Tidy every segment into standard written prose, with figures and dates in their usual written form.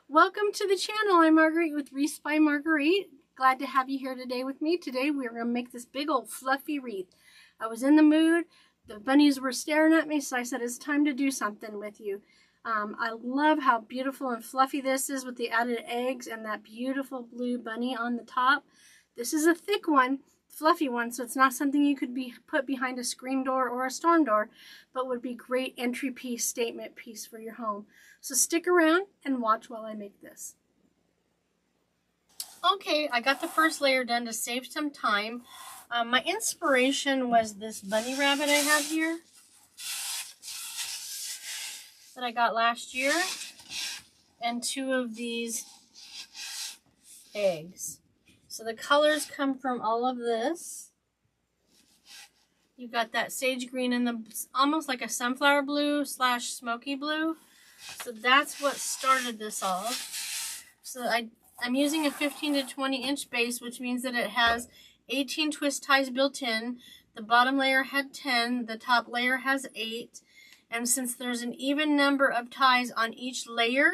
Welcome to the channel. I'm Marguerite with Wreaths by Marguerite. Glad to have you here today with me. Today we're going to make this big old fluffy wreath. I was in the mood. The bunnies were staring at me, so I said it's time to do something with you. I love how beautiful and fluffy this is with the added eggs and that beautiful blue bunny on the top. This is a thick one, fluffy one, so it's not something you could put behind a screen door or a storm door, but would be great entry piece, statement piece for your home. So stick around and watch while I make this. Okay, I got the first layer done to save some time. My inspiration was this bunny rabbit I have here that I got last year, and 2 of these eggs. So the colors come from all of this. You've got that sage green and the almost like a sunflower blue / smoky blue. So that's what started this all. So I'm using a 15 to 20 inch base, which means that it has 18 twist ties built in. The bottom layer had 10, the top layer has 8. And since there's an even number of ties on each layer,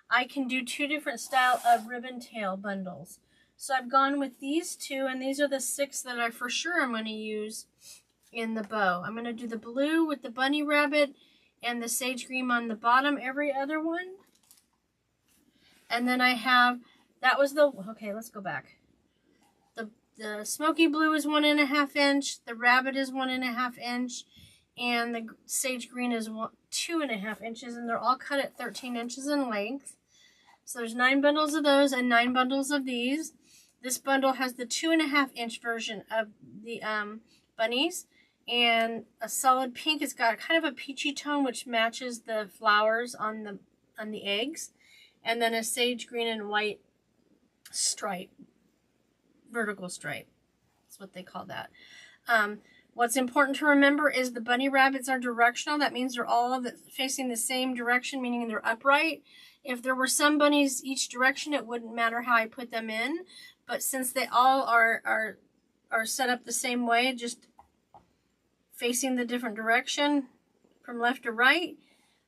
I can do 2 different style of ribbon tail bundles. So I've gone with these 2, and these are the 6 that I for sure am going to use in the bow. I'm going to do the blue with the bunny rabbit and the sage green on the bottom, every other one. And then I have, that was the, okay, let's go back. The smoky blue is 1.5 inch, the rabbit is 1.5 inch, and the sage green is 2.5 inches, and they're all cut at 13 inches in length. So there's 9 bundles of those and 9 bundles of these. This bundle has the 2.5 inch version of the bunnies, and a solid pink. It's got kind of a peachy tone which matches the flowers on the eggs, and then a sage green and white stripe, vertical stripe. That's what they call that. What's important to remember is the bunny rabbits are directional. That means they're all facing the same direction, meaning they're upright. If there were some bunnies each direction, it wouldn't matter how I put them in. But since they all are set up the same way, just facing the different direction from left to right,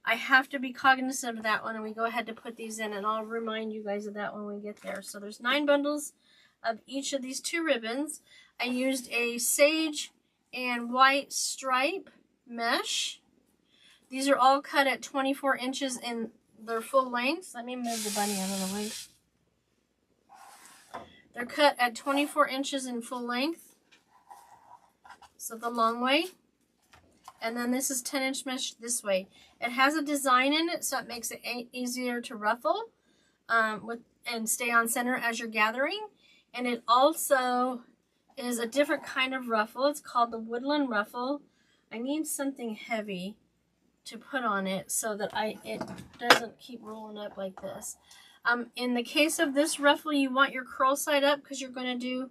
I have to be cognizant of that one, and we go ahead to put these in, and I'll remind you guys of that when we get there. So there's 9 bundles of each of these 2 ribbons. I used a sage and white stripe mesh. These are all cut at 24 inches in their full length. Let me move the bunny out of the way. They're cut at 24 inches in full length, so the long way. And then this is 10 inch mesh this way. It has a design in it, so it makes it easier to ruffle and stay on center as you're gathering. And it also is a different kind of ruffle. It's called the woodland ruffle. I need something heavy to put on it so that it doesn't keep rolling up like this. In the case of this ruffle, you want your curl side up because you're going to do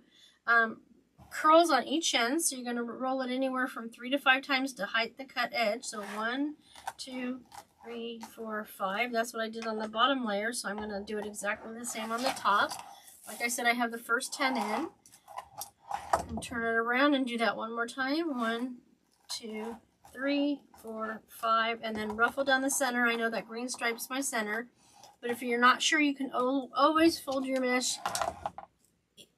curls on each end. So you're going to roll it anywhere from 3 to 5 times to height the cut edge. So 1, 2, 3, 4, 5. That's what I did on the bottom layer. So I'm going to do it exactly the same on the top. Like I said, I have the first 10 in. And turn it around and do that one more time. 1, 2, 3, 4, 5, and then ruffle down the center. I know that green stripe's my center, but if you're not sure, you can always fold your mesh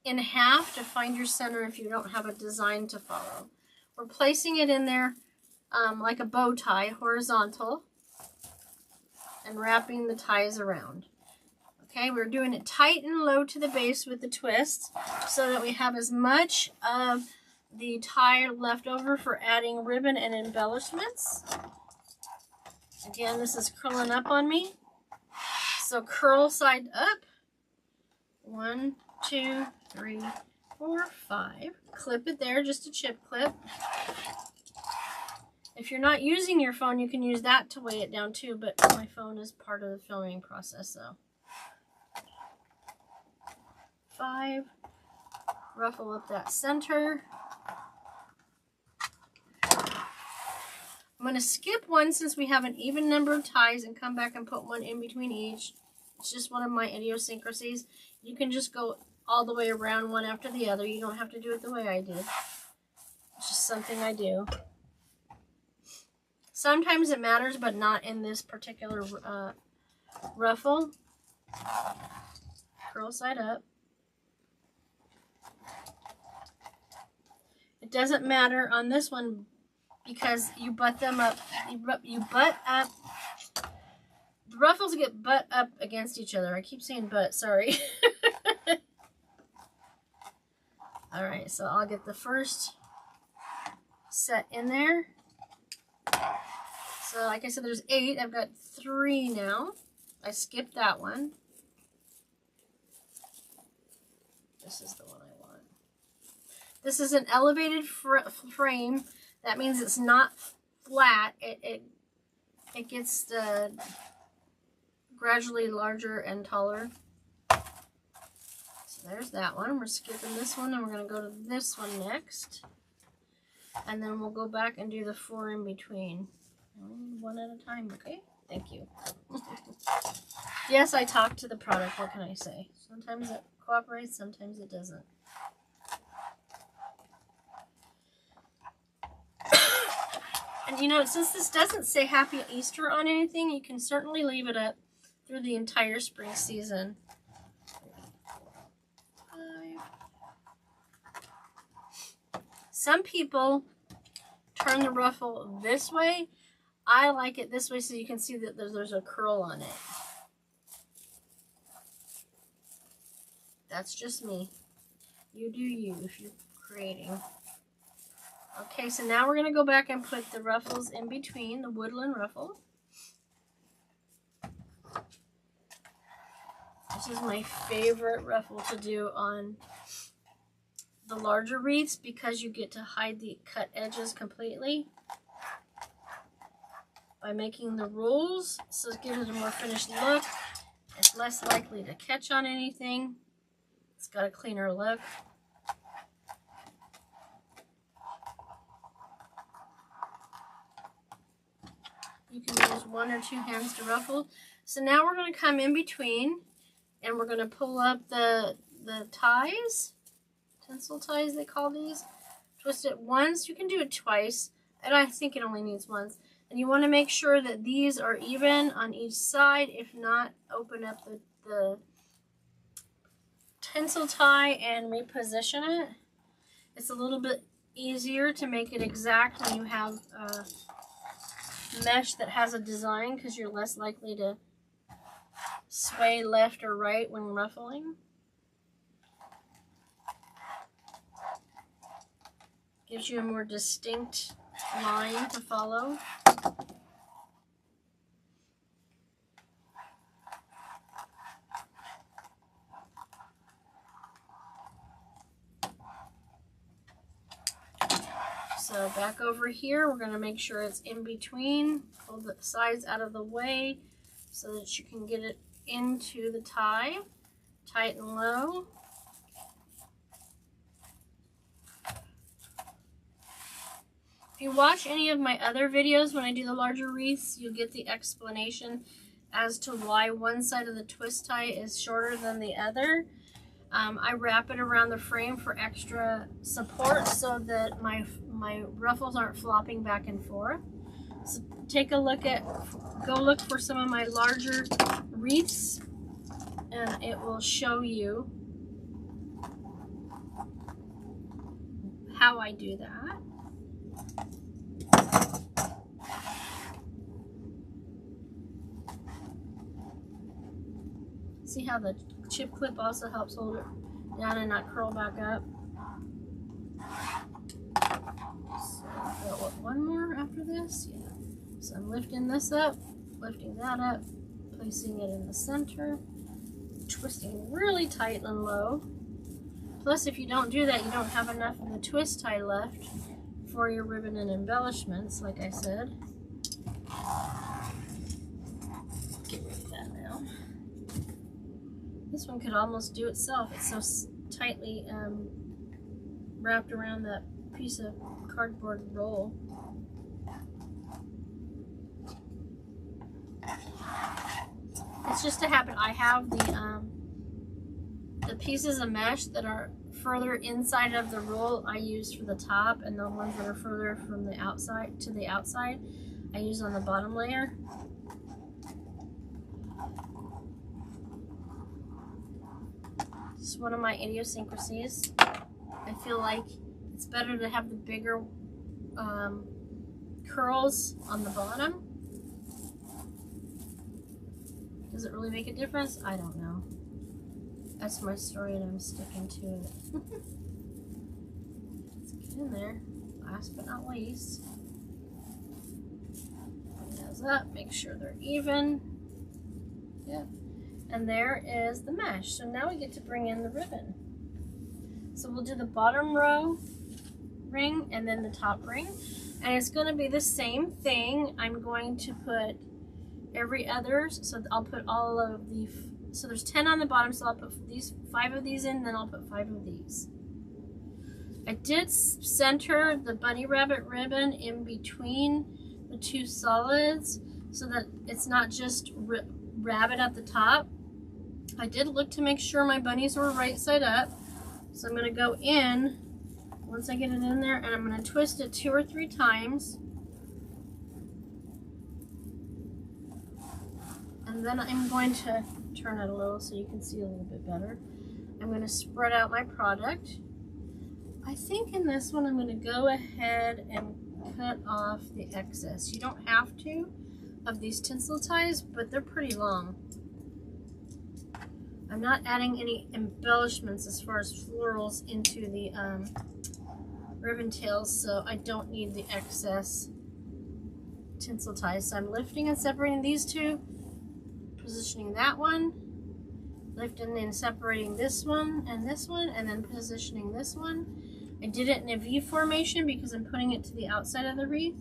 in half to find your center if you don't have a design to follow. We're placing it in there like a bow tie, horizontal, and wrapping the ties around. Okay, we're doing it tight and low to the base with the twist so that we have as much of the tie left over for adding ribbon and embellishments. Again, this is curling up on me. So curl side up. 1, 2, 3, 4, 5. Clip it there, just a chip clip. If you're not using your phone, you can use that to weigh it down too, but my phone is part of the filming process, so. 5. Ruffle up that center. I'm going to skip one since we have an even number of ties and come back and put one in between each. It's just one of my idiosyncrasies. You can just go all the way around one after the other. You don't have to do it the way I did. It's just something I do. Sometimes it matters, but not in this particular ruffle. Curl side up. It doesn't matter on this one because you butt them up. You butt up. The ruffles get butt up against each other. I keep saying butt, sorry. Alright, so I'll get the first set in there. So like I said, there's 8. I've got 3 now. I skipped that one. This is the one I want. This is an elevated frame. That means it's not flat. It gets gradually larger and taller. So there's that one. We're skipping this one and we're going to go to this one next. And then we'll go back and do the 4 in between. One at a time, okay? Thank you. Yes, I talk to the product. What can I say? Sometimes it cooperates, sometimes it doesn't. And you know, since this doesn't say Happy Easter on anything, you can certainly leave it up through the entire spring season. 5. Some people turn the ruffle this way. I like it this way so you can see that there's a curl on it. That's just me. You do you if you're creating. Okay, so now we're going to go back and put the ruffles in between, the woodland ruffle. This is my favorite ruffle to do on the larger wreaths because you get to hide the cut edges completely by making the rolls, so it gives it a more finished look. It's less likely to catch on anything. It's got a cleaner look. You can use 1 or 2 hands to ruffle. So now we're going to come in between and we're going to pull up the ties, tinsel ties they call these. Twist it once. You can do it twice, and I think it only needs once. And you want to make sure that these are even on each side. If not, open up the tinsel tie and reposition it. It's a little bit easier to make it exact when you have mesh that has a design because you're less likely to sway left or right when ruffling. Gives you a more distinct line to follow. So back over here, we're going to make sure it's in between. Pull the sides out of the way so that you can get it into the tie. Tight and low. If you watch any of my other videos when I do the larger wreaths, you'll get the explanation as to why one side of the twist tie is shorter than the other. I wrap it around the frame for extra support so that my ruffles aren't flopping back and forth. So take a look at, go look for some of my larger wreaths and it will show you how I do that. See how the chip clip also helps hold it down and not curl back up. So one more after this. Yeah. So I'm lifting this up, lifting that up, placing it in the center, twisting really tight and low. Plus, if you don't do that, you don't have enough of the twist tie left for your ribbon and embellishments, like I said. Get rid of that now. This one could almost do itself. It's so tightly wrapped around that piece of cardboard roll. It's just a habit. I have the pieces of mesh that are further inside of the roll I use for the top, and the ones that are further from the outside to the outside I use on the bottom layer. It's one of my idiosyncrasies. I feel like it's better to have the bigger curls on the bottom. Does it really make a difference? I don't know. That's my story and I'm sticking to it. Let's get in there. Last but not least. Bring those up, make sure they're even. Yep. And there is the mesh. So now we get to bring in the ribbon. So we'll do the bottom row ring and then the top ring. And it's going to be the same thing. I'm going to put every other, so I'll put all of the, so there's 10 on the bottom, so I'll put these 5 of these in, then I'll put 5 of these. I did center the bunny rabbit ribbon in between the 2 solids so that it's not just rabbit at the top. I did look to make sure my bunnies were right side up, so I'm going to go in once I get it in there, and I'm going to twist it 2 or 3 times. And then I'm going to turn it a little so you can see a little bit better. I'm going to spread out my product. I think in this one I'm going to go ahead and cut off the excess. You don't have to of these tinsel ties, but they're pretty long. I'm not adding any embellishments as far as florals into the ribbon tails, so I don't need the excess tinsel ties. So I'm lifting and separating these 2, positioning that one, lifting and separating this one, and then positioning this one. I did it in a V formation because I'm putting it to the outside of the wreath.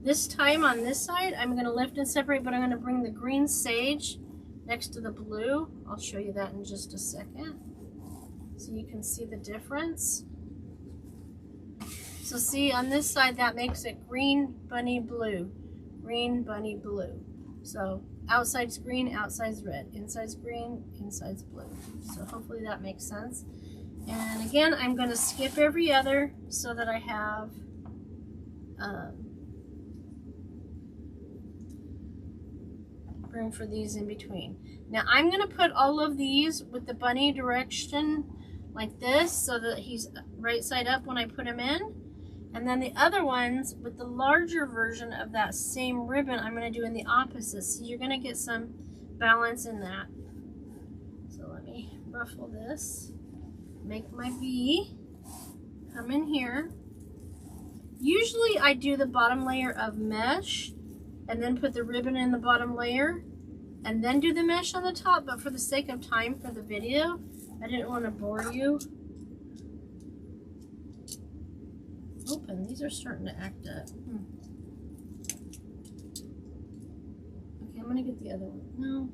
This time on this side, I'm going to lift and separate, but I'm going to bring the green sage next to the blue. I'll show you that in just a second so you can see the difference. So see, on this side, that makes it green, bunny, blue. Green, bunny, blue. So outside's green, outside's red. Inside's green, inside's blue. So hopefully that makes sense. And again, I'm going to skip every other so that I have room for these in between. Now I'm going to put all of these with the bunny direction like this so that he's right side up when I put him in. And then the other ones with the larger version of that same ribbon, I'm going to do in the opposite. So you're going to get some balance in that. So let me ruffle this, make my V, come in here. Usually I do the bottom layer of mesh and then put the ribbon in the bottom layer and then do the mesh on the top, but for the sake of time for the video, I didn't want to bore you. Open. These are starting to act up. Okay, I'm gonna get the other one. No,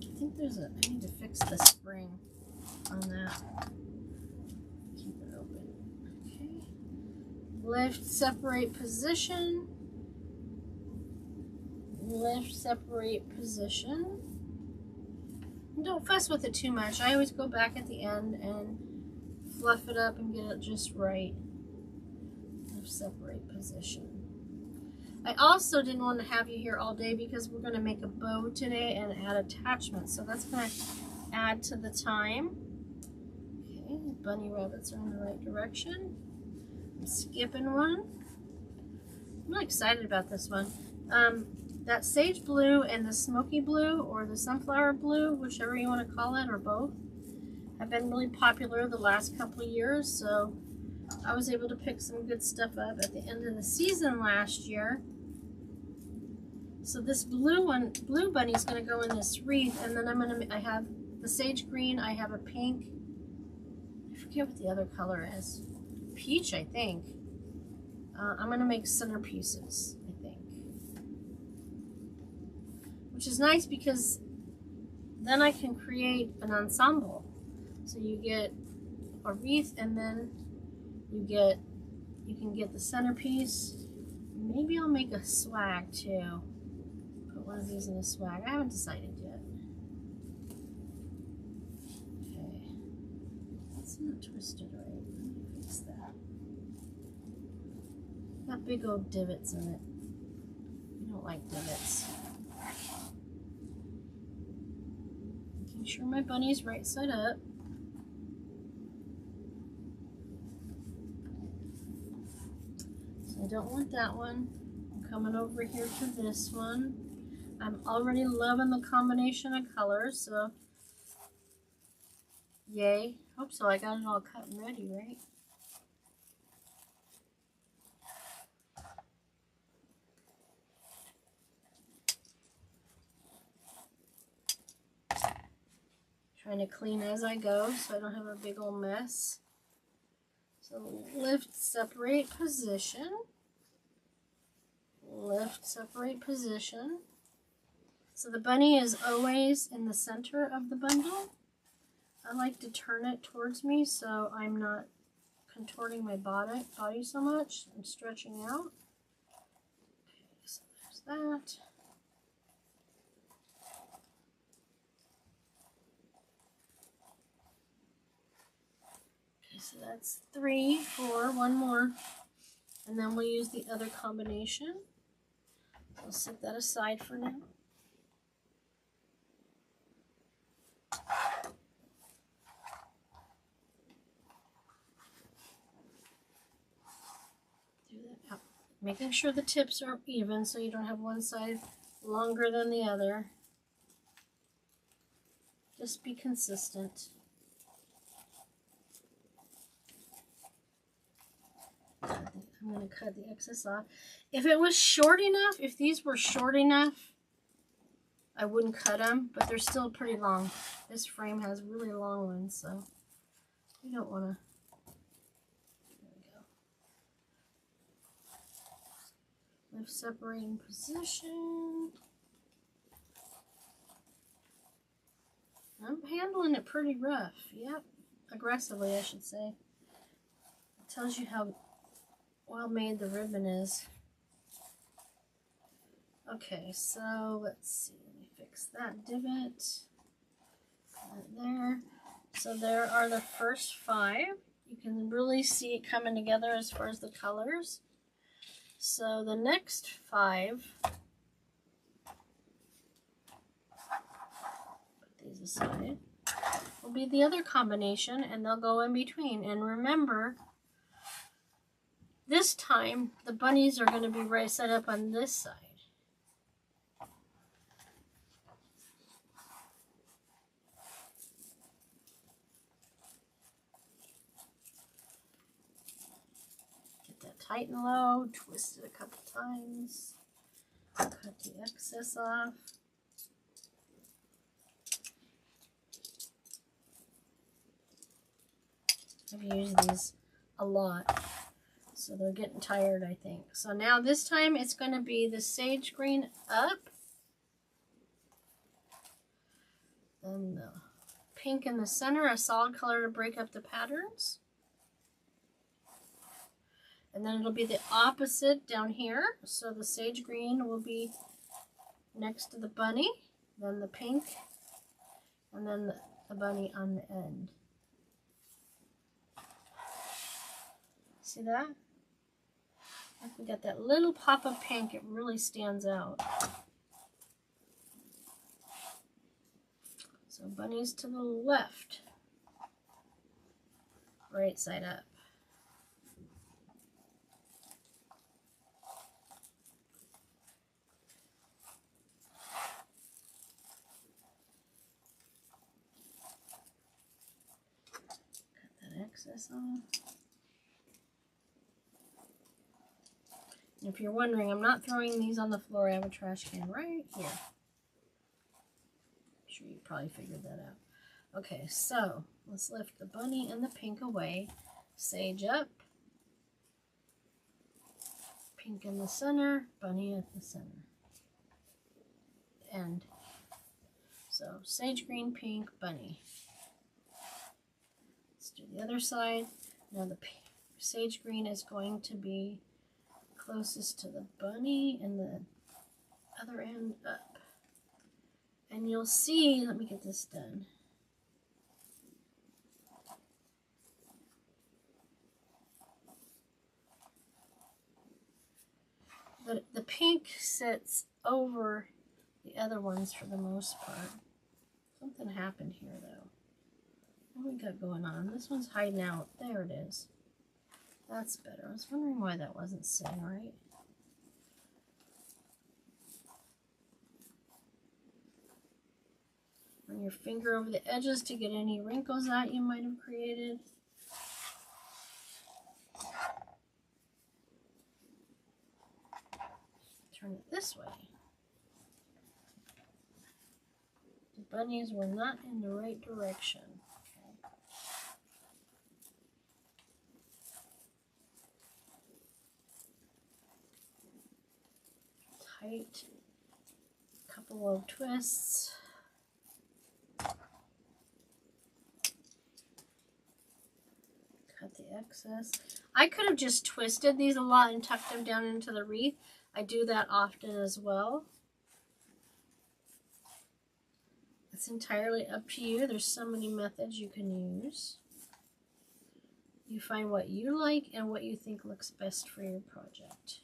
I think there's a, I need to fix the spring on that. Keep it open. Okay. Lift, separate, position. Lift, separate, position. And don't fuss with it too much. I always go back at the end and fluff it up and get it just right. Separate position. I also didn't want to have you here all day because we're going to make a bow today and add attachments, so that's going to add to the time. Okay, bunny rabbits are in the right direction. I'm skipping one. I'm really excited about this one. That sage blue and the smoky blue, or the sunflower blue, whichever you want to call it, or both, have been really popular the last couple of years, so I was able to pick some good stuff up at the end of the season last year. So this blue one, blue bunny, is going to go in this wreath, and then I have the sage green, I have a pink, I forget what the other color is, peach I think. I'm going to make centerpieces, I think. Which is nice because then I can create an ensemble. So you get a wreath and then you can get the centerpiece. Maybe I'll make a swag too. Put one of these in a swag. I haven't decided yet. Okay. It's not twisted right. Let me fix that. Got big old divots in it. I don't like divots. Okay, Make sure my bunny's right side up. So I don't want that one. I'm coming over here to this one. I'm already loving the combination of colors, so yay. Hope so. I got it all cut and ready, right? Trying to clean as I go so I don't have a big old mess. So lift, separate, position. Lift, separate, position. So the bunny is always in the center of the bundle. I like to turn it towards me so I'm not contorting my body so much. I'm stretching out. Okay, so there's that. Okay, so that's 3, 4, one more. And then we'll use the other combination. I'll set that aside for now. Do that out. Making sure the tips are even so you don't have one side longer than the other. Just be consistent. I'm going to cut the excess off. If it was short enough, if these were short enough, I wouldn't cut them, but they're still pretty long. This frame has really long ones, so you don't want to. There we go. Lift, separating position. I'm handling it pretty rough. Yep, aggressively, I should say. It tells you how well made the ribbon is. Okay, so let's see. Let me fix that divot. Right there. So there are the first 5. You can really see it coming together as far as the colors. So the next 5, put these aside, will be the other combination, and they'll go in between. And remember, this time the bunnies are going to be right side up on this side. Tight and low, twist it a couple times, cut the excess off. I've used these a lot, so they're getting tired, I think. So now this time it's going to be the sage green up, then the pink in the center, a solid color to break up the patterns. And then it'll be the opposite down here. So the sage green will be next to the bunny, then the pink, and then the bunny on the end. See that? If we got that little pop of pink, it really stands out. So bunnies to the left, right side up. Excess on. If you're wondering, I'm not throwing these on the floor. I have a trash can right here. I'm sure you probably figured that out. Okay, so let's lift the bunny and the pink away. Sage up. Pink in the center, bunny at the center. End. So sage green, pink, bunny. Do the other side. Now the sage green is going to be closest to the bunny and the other end up. And you'll see, let me get this done. The pink sits over the other ones for the most part. Something happened here though. What we got going on? This one's hiding out. There it is. That's better. I was wondering why that wasn't sitting right. Run your finger over the edges to get any wrinkles out you might have created. Turn it this way. The bunnies were not in the right direction. Okay. Tight. Couple of twists. Cut the excess. I could have just twisted these a lot and tucked them down into the wreath. I do that often as well. It's entirely up to you. There's so many methods you can use. You find what you like and what you think looks best for your project.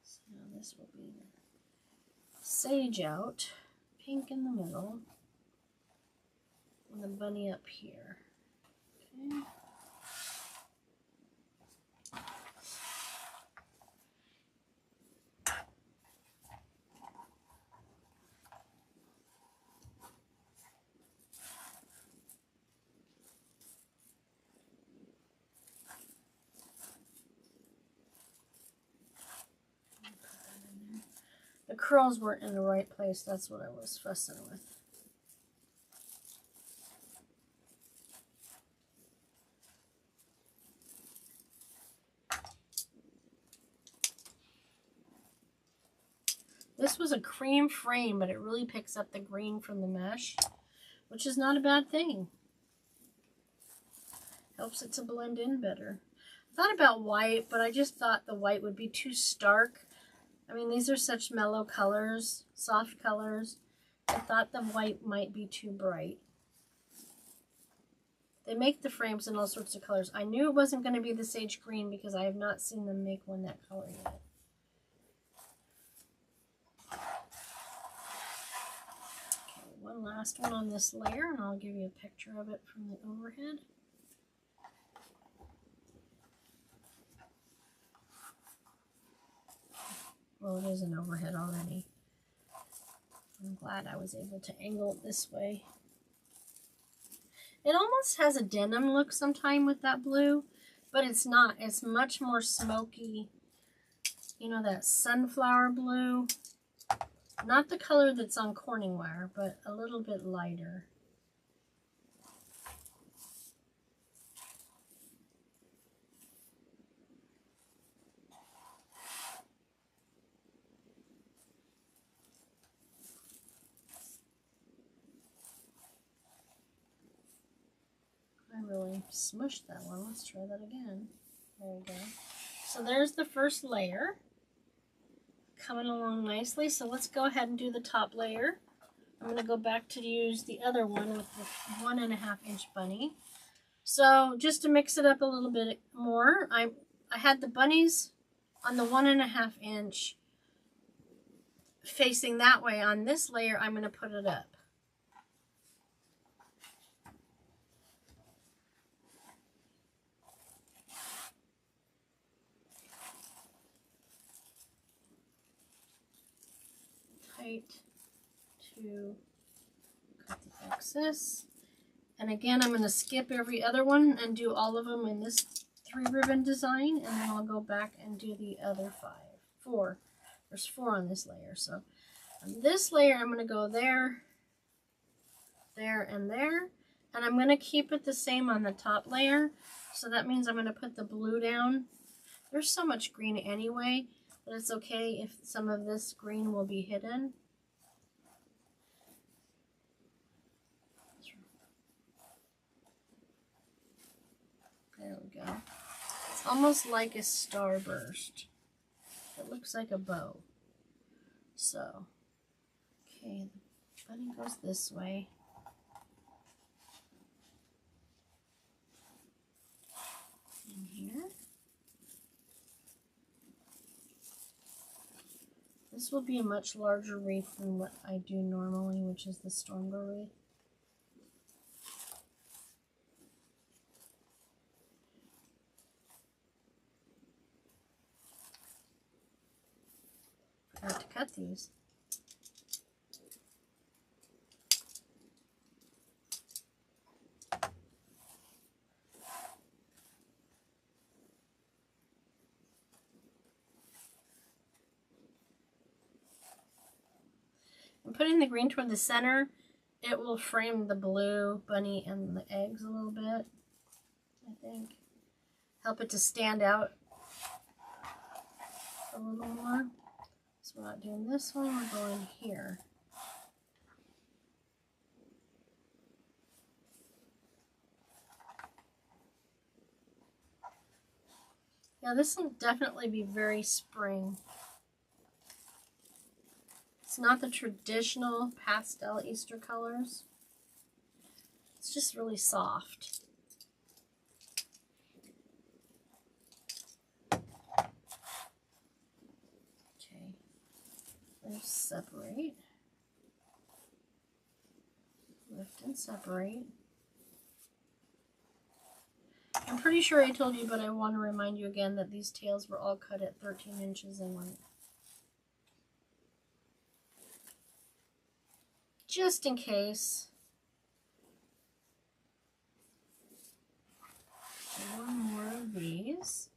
So now this will be the sage out, pink in the middle, and the bunny up here. Okay. The curls weren't in the right place. That's what I was fussing with. This was a cream frame, but it really picks up the green from the mesh, which is not a bad thing. Helps it to blend in better. I thought about white, but I just thought the white would be too stark. I mean, these are such mellow colors, soft colors. I thought the white might be too bright. They make the frames in all sorts of colors. I knew it wasn't going to be the sage green because I have not seen them make one that color yet. Okay, one last one on this layer, and I'll give you a picture of it from the overhead. Well, it is an overhead already. I'm glad I was able to angle it this way. It almost has a denim look sometime with that blue, but it's not. It's much more smoky. You know, that sunflower blue. Not the color that's on Corning wire, but a little bit lighter. I really smushed that one. Let's try that again. There we go. So there's the first layer. Coming along nicely. So let's go ahead and do the top layer. I'm going to go back to use the other one with the 1.5 inch bunny. So just to mix it up a little bit more, I had the bunnies on the 1.5 inch facing that way. On this layer, I'm going to put it up. To cut the excess. And again, I'm going to skip every other one and do all of them in this 3 ribbon design, and then I'll go back and do the other 4. There's 4 on this layer. So on this layer, I'm going to go there, there, and there. And I'm going to keep it the same on the top layer. So that means I'm going to put the blue down. There's so much green anyway, but it's okay if some of this green will be hidden. There we go. It's almost like a starburst. It looks like a bow. So, okay, the bunny goes this way. In here. This will be a much larger wreath than what I do normally, which is the stronger wreath. Forgot to cut these. I'm putting the green toward the center. It will frame the blue bunny and the eggs a little bit, I think. Help it to stand out a little more. So we're not doing this one, we're going here. Yeah, this will definitely be very spring. It's not the traditional pastel Easter colors. It's just really soft. Okay, let's separate. Lift and separate. I'm pretty sure I told you, but I want to remind you again that these tails were all cut at 13 inches in length. Just in case. One more of these.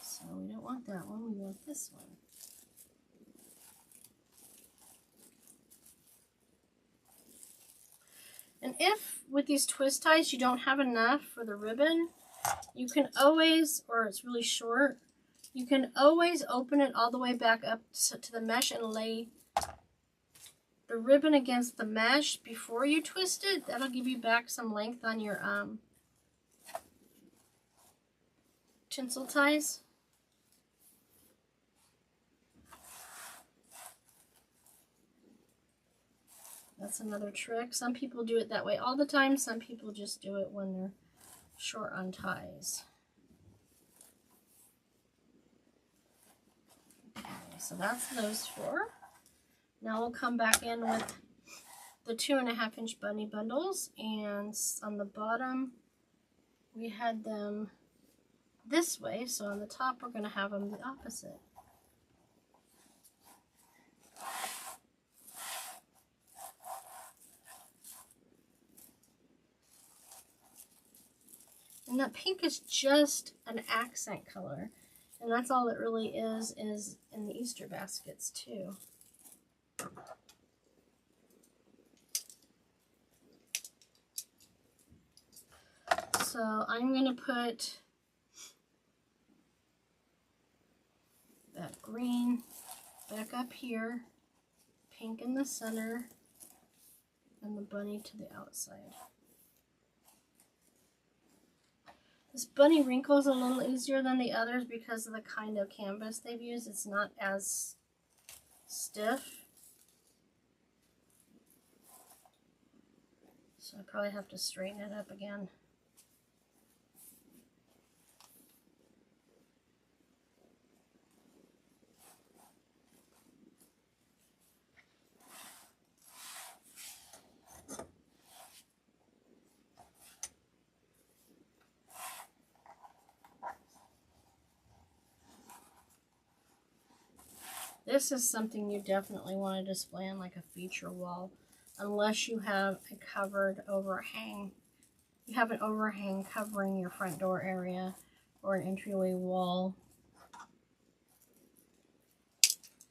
So we don't want that one, we want this one. And if with these twist ties you don't have enough for the ribbon, you can always, or it's really short, you can always open it all the way back up to the mesh and lay the ribbon against the mesh before you twist it. That'll give you back some length on your tinsel ties. That's another trick. Some people do it that way all the time. Some people just do it when they're short on ties. Okay, so that's those four. Now we'll come back in with the 2.5 inch bunny bundles, and on the bottom we had them this way, so on the top we're going to have them the opposite. And that pink is just an accent color. And that's all it really is in the Easter baskets too. So I'm going to put that green back up here, pink in the center, and the bunny to the outside. This bunny wrinkle is a little easier than the others because of the kind of canvas they've used. It's not as stiff. So I probably have to straighten it up again. This is something you definitely want to display on like a feature wall, unless you have a covered overhang. You have an overhang covering your front door area or an entryway wall.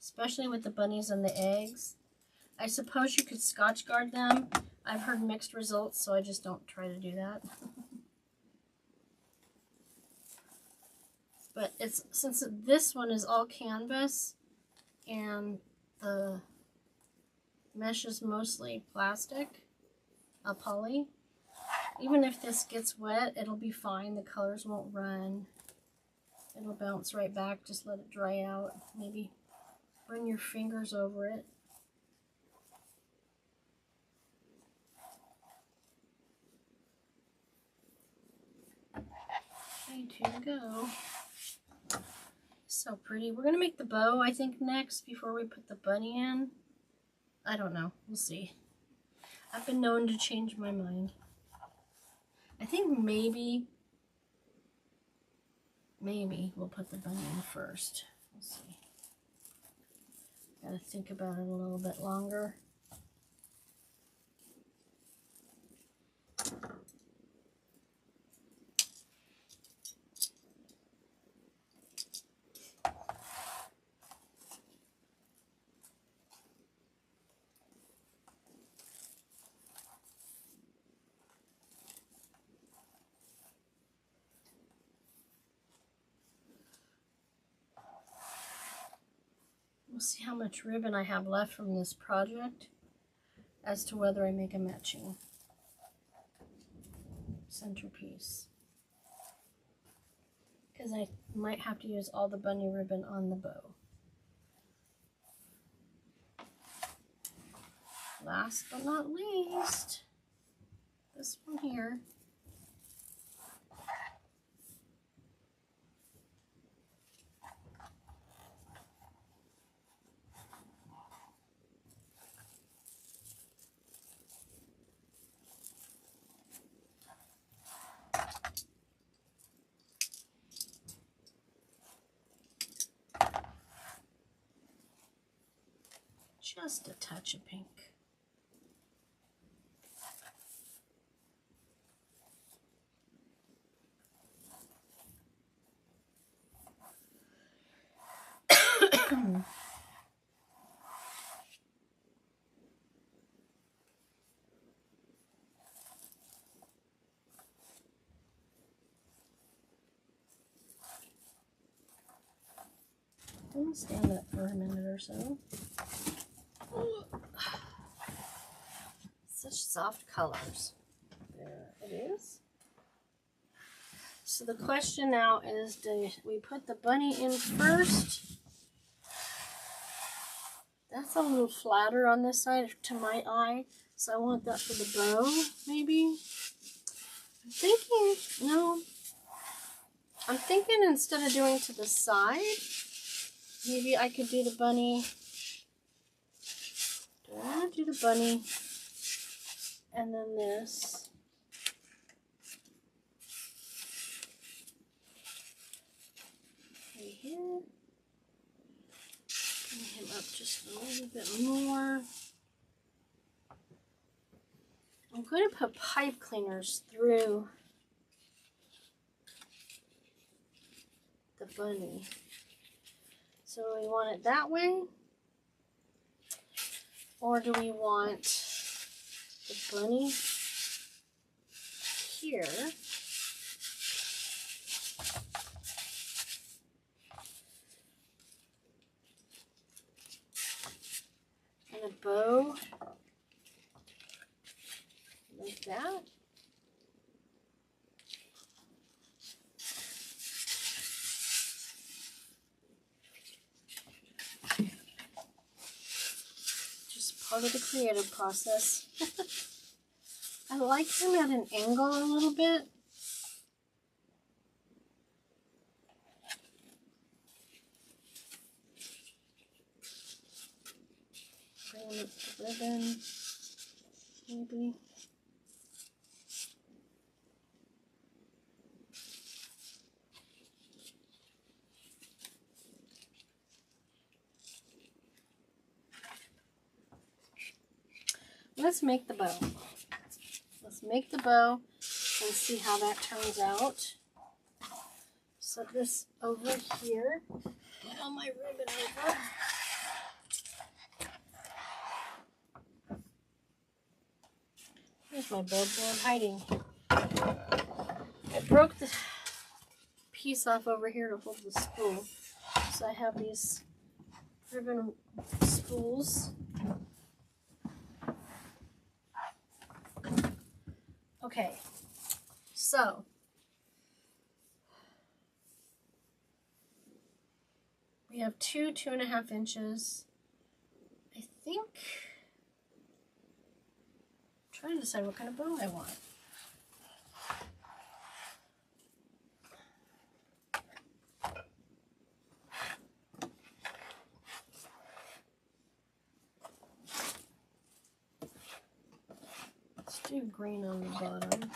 Especially with the bunnies and the eggs. I suppose you could Scotch guard them. I've heard mixed results, so I just don't try to do that. But it's, since this one is all canvas, and the mesh is mostly plastic, a poly. Even if this gets wet, it'll be fine. The colors won't run. It'll bounce right back. Just let it dry out. Maybe run your fingers over it. you go. So pretty. We're going to make the bow, I think, next before we put the bunny in. I don't know. We'll see. I've been known to change my mind. I think maybe we'll put the bunny in first. We'll see. Gotta think about it a little bit longer. We'll see how much ribbon I have left from this project as to whether I make a matching centerpiece. Because I might have to use all the bunny ribbon on the bow. Last but not least, this one here. Just a touch of pink. I'll stand that for a minute or so. Such soft colors. There it is. So the question now is, do we put the bunny in first? That's a little flatter on this side to my eye, so I want that for the bow, maybe. I'm thinking, no. I'm thinking instead of doing to the side, maybe I could do the bunny. Do I want to do the bunny? And then this. Right here. Bring him up just a little bit more. I'm going to put pipe cleaners through the bunny. So do we want it that way? Or do we want the bunny here? And a bow like that. Just part of the creative process. I like him at an angle a little bit. Bring up the ribbon, maybe. Let's make the bow. Let's make the bow and see how that turns out. Set this over here. Get all my ribbon over. Here's my bow board hiding. I broke the piece off over here to hold the spool. So I have these ribbon spools. Okay, so we have 2.5 inches. I think I'm trying to decide what kind of bow I want. do green on the bottom.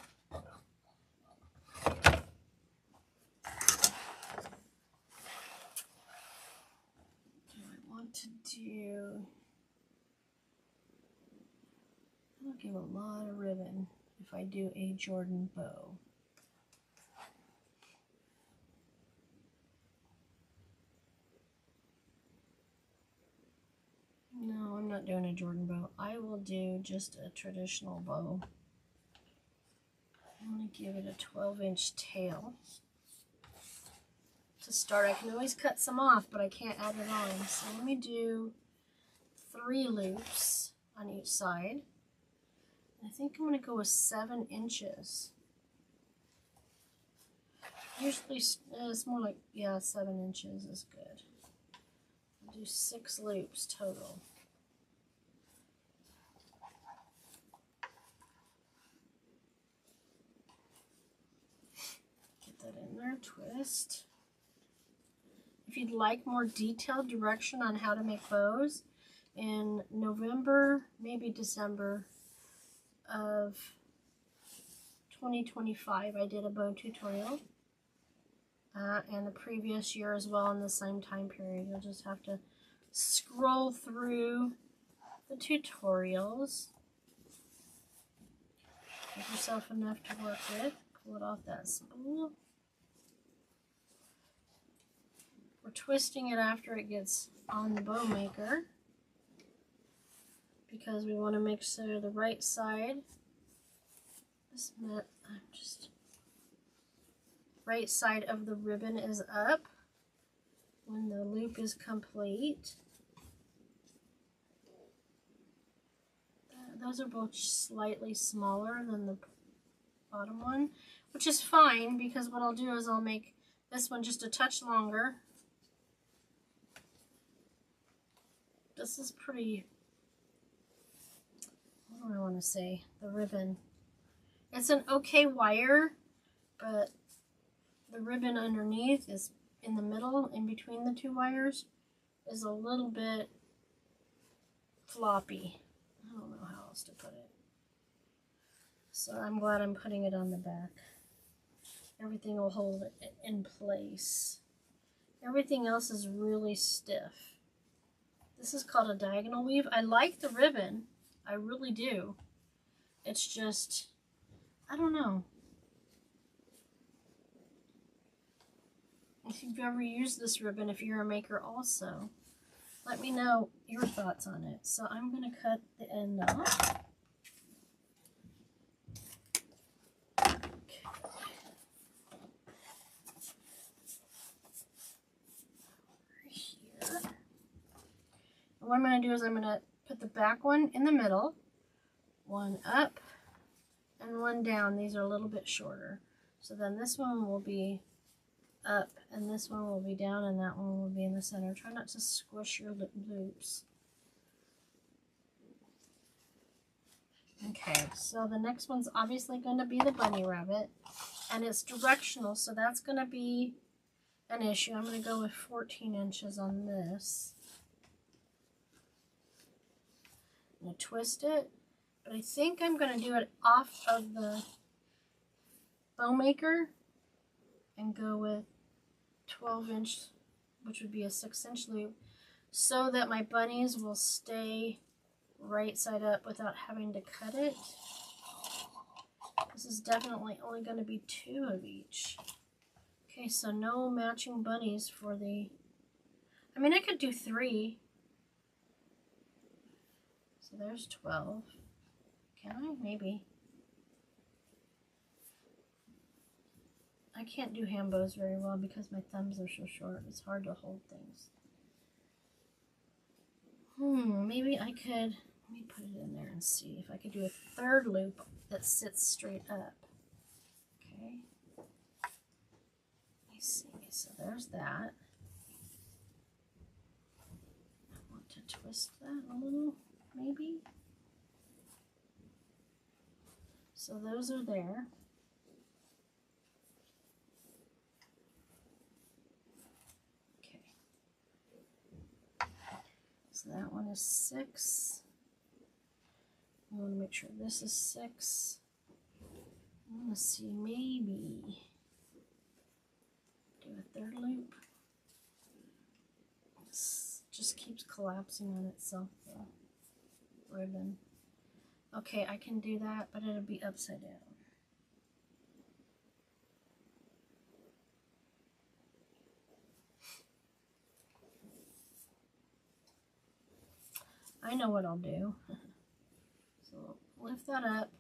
I'll give a lot of ribbon if I do a Jordan bow. No, I'm not doing a Jordan bow. I will do just a traditional bow. I'm going to give it a 12-inch tail. To start, I can always cut some off, but I can't add it on. So let me do 3 loops on each side. I think I'm going to go with 7 inches. Usually it's more like, yeah, 7 inches is good. I'll do 6 loops total. Get that in there, twist. If you'd like more detailed direction on how to make bows, in November, maybe December of 2025, I did a bow tutorial. And the previous year as well in the same time period. You'll just have to scroll through the tutorials. Give yourself enough to work with. Pull it off that spool. We're twisting it after it gets on the bow maker because we want to make sure the right side, right side of the ribbon is up when the loop is complete. Those are both slightly smaller than the bottom one, which is fine because what I'll do is I'll make this one just a touch longer. This is pretty, what do I want to say? The ribbon. It's an okay wire, but the ribbon underneath is in the middle, in between the 2 wires, is a little bit floppy. I don't know how else to put it. So I'm glad I'm putting it on the back. Everything will hold it in place. Everything else is really stiff. This is called a diagonal weave. I like the ribbon. I really do. It's just, I don't know. If you've ever used this ribbon, if you're a maker also, let me know your thoughts on it. So I'm going to cut the end off. What I'm going to do is I'm going to put the back one in the middle, one up and one down. These are a little bit shorter. So then this one will be up and this one will be down and that one will be in the center. Try not to squish your loops. Okay, so the next one's obviously going to be the bunny rabbit and it's directional, so that's going to be an issue. I'm going to go with 14 inches on this. I'm going to twist it, but I think I'm going to do it off of the bow maker and go with 12-inch, which would be a 6-inch loop, so that my bunnies will stay right side up without having to cut it. This is definitely only going to be 2 of each. Okay, so no matching bunnies for the, I mean I could do 3. So there's 12. Can I? Maybe. I can't do hand bows very well because my thumbs are so short. It's hard to hold things. Maybe I could, let me put it in there and see if I could do a 3rd loop that sits straight up. Okay. Let me see. So there's that. I want to twist that a little, maybe. So those are there. So that one is 6. I want to make sure this is 6. I want to see, maybe do a third loop. This just keeps collapsing on itself, the ribbon. Okay, I can do that, but it'll be upside down. I know what I'll do. So lift that up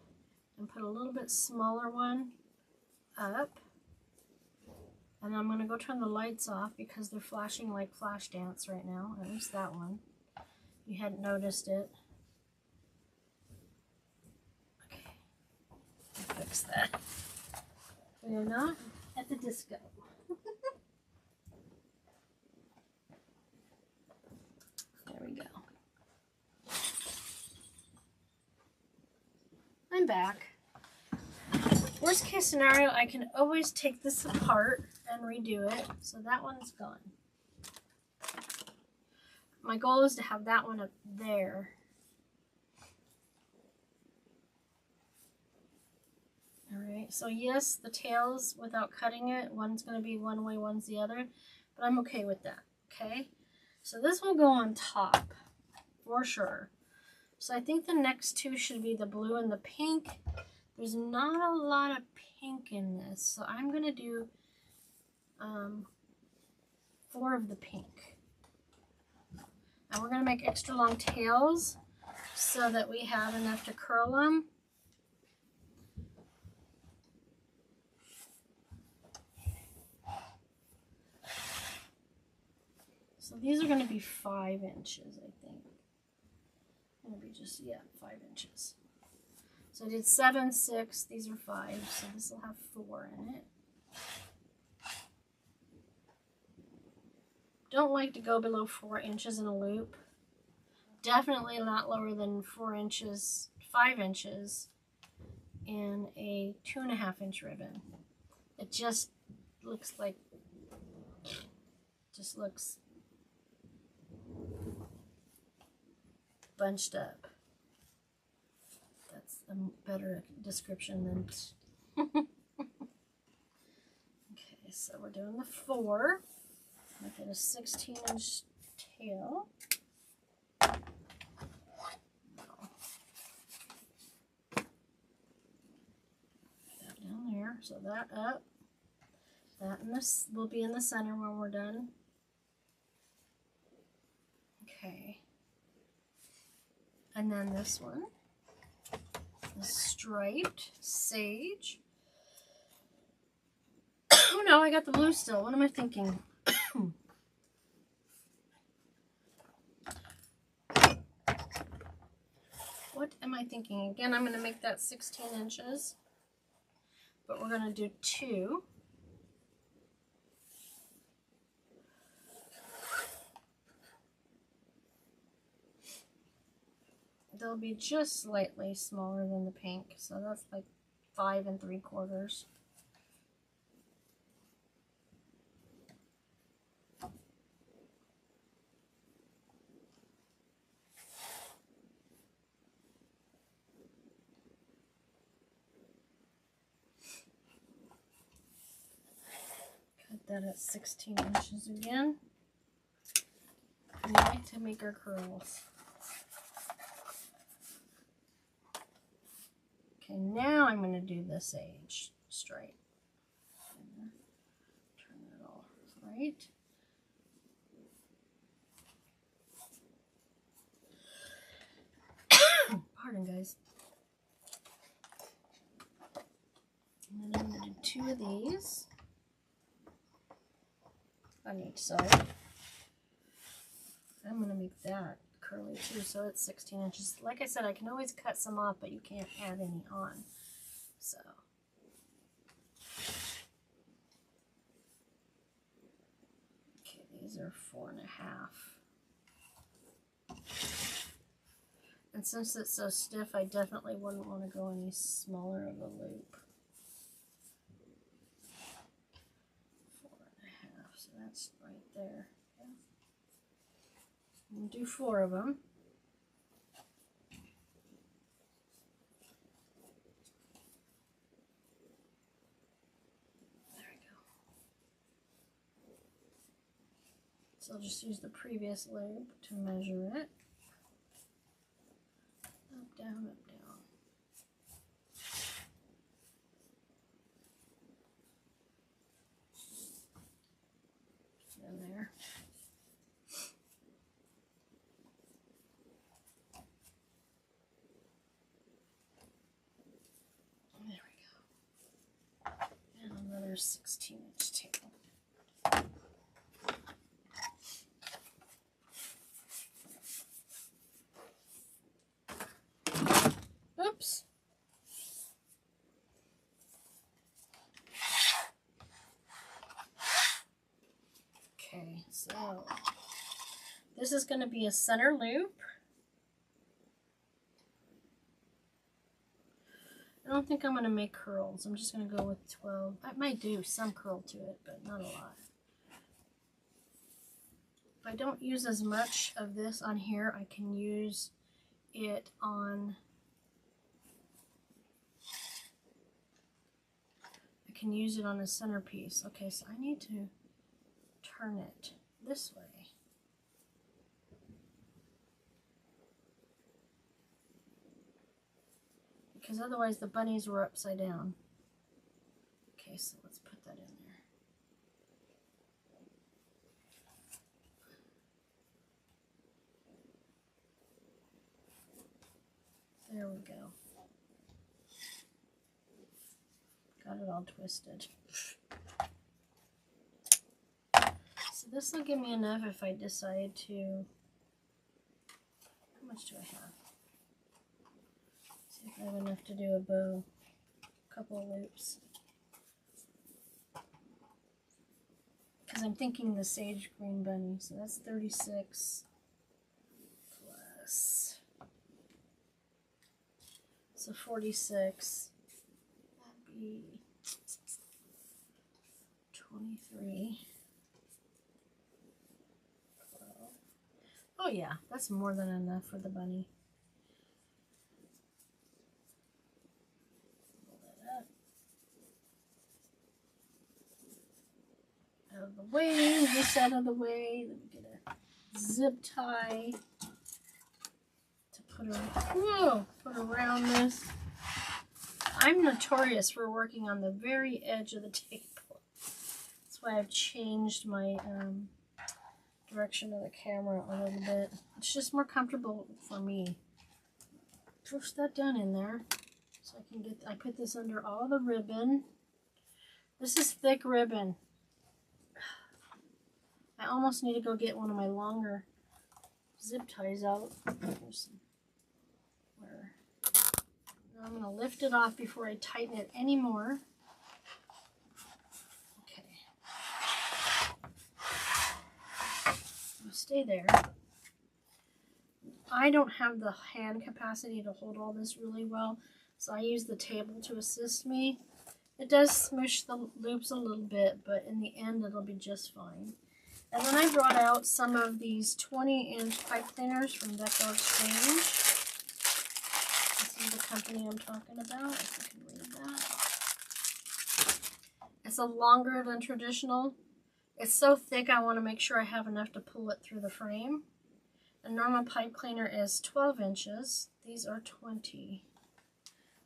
and put a little bit smaller one up. And I'm going to go turn the lights off because they're flashing like flash dance right now. At least that one. You hadn't noticed it. Okay. I'll fix that. We are not at the disco. There we go. I'm back. Worst case scenario, I can always take this apart and redo it. So that one's gone. My goal is to have that one up there. Alright, so yes, the tails, without cutting it, one's going to be one way, one's the other. But I'm okay with that, okay? So this will go on top, for sure. So I think the next two should be the blue and the pink. There's not a lot of pink in this, so I'm going to do 4 of the pink. And we're going to make extra long tails so that we have enough to curl them. So these are going to be 5 inches, I think. Going to be just, yeah, 5 inches. So I did 7, 6, these are 5, so this will have 4 in it. Don't like to go below 4 inches in a loop. Definitely not lower than 4 inches, 5 inches in a 2.5 inch ribbon. It just looks like, just looks bunched up. That's a better description than okay, so we're doing the 4. Make it a 16-inch tail. That down there, so that up. That and this will be in the center when we're done. Okay. And then this one, the striped sage. Oh no, I got the blue still. What am I thinking? What am I thinking? Again, I'm going to make that 16 inches, but we're going to do 2. They'll be just slightly smaller than the pink, so that's like 5 3/4. Cut that at 16 inches again. We like to make our curls. Okay, now I'm going to do the sage stripe. Turn it all right. Pardon, guys. And then I'm going to do 2 of these on each side. I'm going to make that curly too, so it's 16 inches. Like I said, I can always cut some off, but you can't add any on. So okay, these are 4.5. And since it's so stiff, I definitely wouldn't want to go any smaller of a loop. 4.5, so that's right there. We'll do 4 of them. So I'll just use the previous loop to measure it. Up, down, up, down. In there. There we go. And another 16-inch tail. Oops. Okay, so this is going to be a center loop. I don't think I'm going to make curls. I'm just going to go with 12. I might do some curl to it, but not a lot. If I don't use as much of this on here, I can use it on... I can use it on a centerpiece. Okay, so I need to turn it this way. Because otherwise the bunnies were upside down. Okay, so let's put that in there. There we go. Got it all twisted. So this will give me enough if I decide to... How much do I have? See if I have enough to do a bow. A couple of loops. Because I'm thinking the sage green bunny. So that's 36 plus... So 46. That'd be 23. 12. Oh yeah, that's more than enough for the bunny. Pull that up. Out of the way, this out of the way. Let me get a zip tie to put around this. I'm notorious for working on the very edge of the table. That's why I've changed my direction of the camera a little bit. It's just more comfortable for me. Push that down in there so I can get, I put this under all the ribbon. This is thick ribbon. I almost need to go get one of my longer zip ties out. I'm going to lift it off before I tighten it anymore. Okay. I'll stay there. I don't have the hand capacity to hold all this really well, so I use the table to assist me. It does smush the loops a little bit, but in the end it'll be just fine. And then I brought out some of these 20-inch pipe cleaners from XL Exchange. This is the company I'm talking about, if you can read that. It's a longer than traditional. It's so thick I want to make sure I have enough to pull it through the frame. A normal pipe cleaner is 12 inches. These are 20.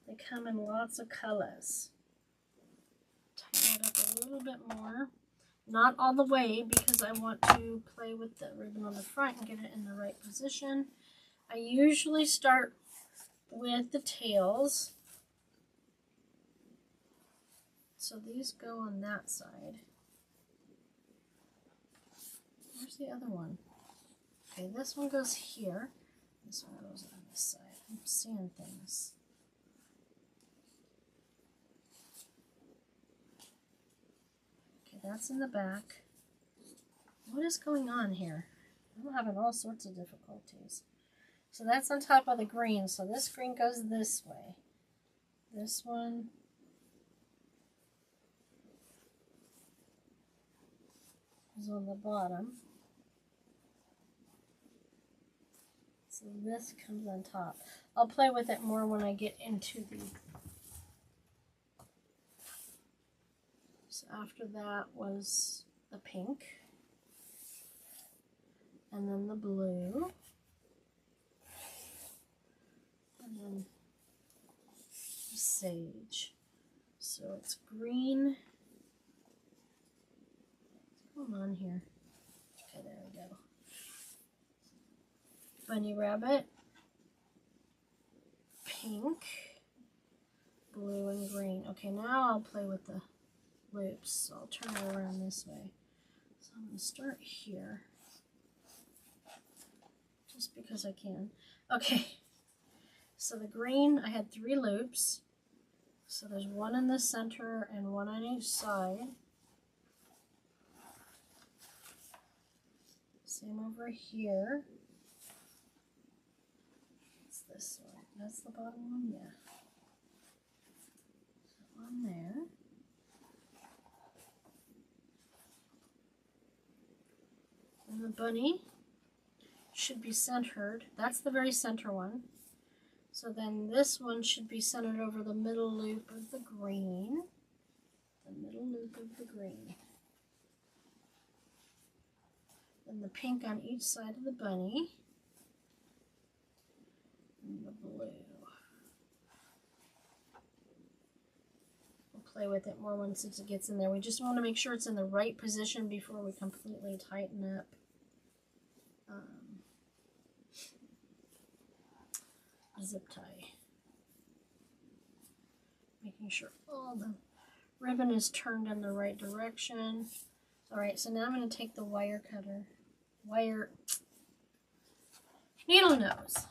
They come in lots of colors. Tighten it up a little bit more. Not all the way because I want to play with the ribbon on the front and get it in the right position. I usually start with the tails. So these go on that side. Where's the other one? Okay, this one goes here. This one goes on this side. I'm seeing things. Okay, that's in the back. What is going on here? I'm having all sorts of difficulties. So that's on top of the green. So this green goes this way. This one is on the bottom. So this comes on top. I'll play with it more when I get into the... So after that was the pink. and then the blue, and then sage. So it's green. What's going on here? Okay, there we go. Bunny rabbit, pink, blue, and green. Okay, now I'll play with the loops. So I'll turn it around this way. So I'm going to start here, just because I can. Okay, so the green, I had 3 loops. So there's one in the center and one on each side. Same over here. What's this one? That's the bottom one? Yeah. So one there. And the bunny should be centered. That's the very center one. So then this one should be centered over the middle loop of the green. The middle loop of the green. And the pink on each side of the bunny. And the blue. We'll play with it more once it gets in there. We just want to make sure it's in the right position before we completely tighten up zip tie. Making sure all the ribbon is turned in the right direction. Alright, so now I'm going to take the needle nose.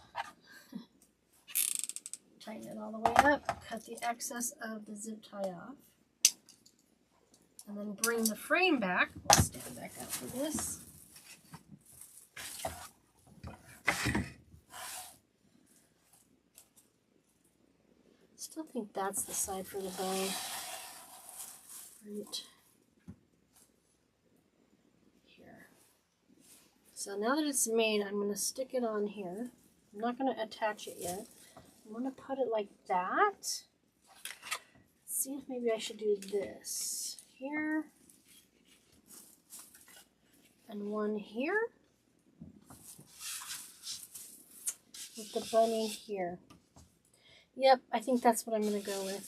Tighten it all the way up, cut the excess of the zip tie off, and then bring the frame back. We'll stand back up for this. Still think that's the side for the bow. Right here. So now that it's made, I'm going to stick it on here. I'm not going to attach it yet. I'm going to put it like that. Let's see if maybe I should do this here and one here with the bunny here. Yep, I think that's what I'm going to go with.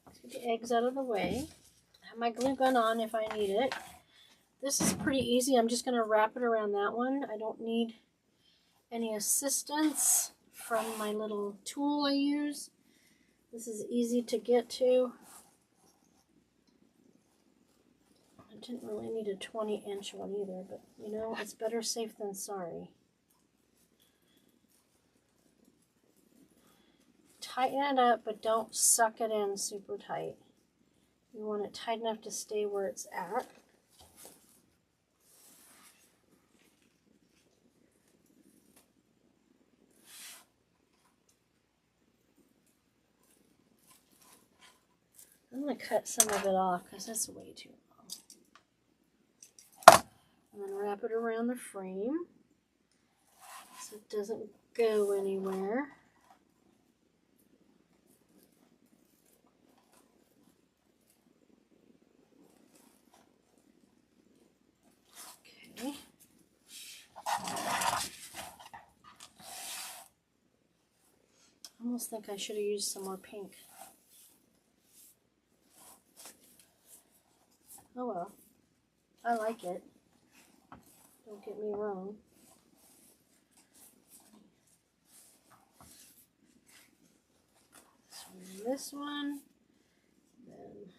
Let's get the eggs out of the way. I have my glue gun on if I need it. This is pretty easy. I'm just going to wrap it around that one. I don't need any assistance from my little tool I use. This is easy to get to. I didn't really need a 20-inch one either, but you know, it's better safe than sorry. Tighten it up, but don't suck it in super tight. You want it tight enough to stay where it's at. I'm going to cut some of it off because it's way too long. And then wrap it around the frame so it doesn't go anywhere. Okay. I almost think I should have used some more pink. Oh well, I like it. Don't get me wrong. So this one, then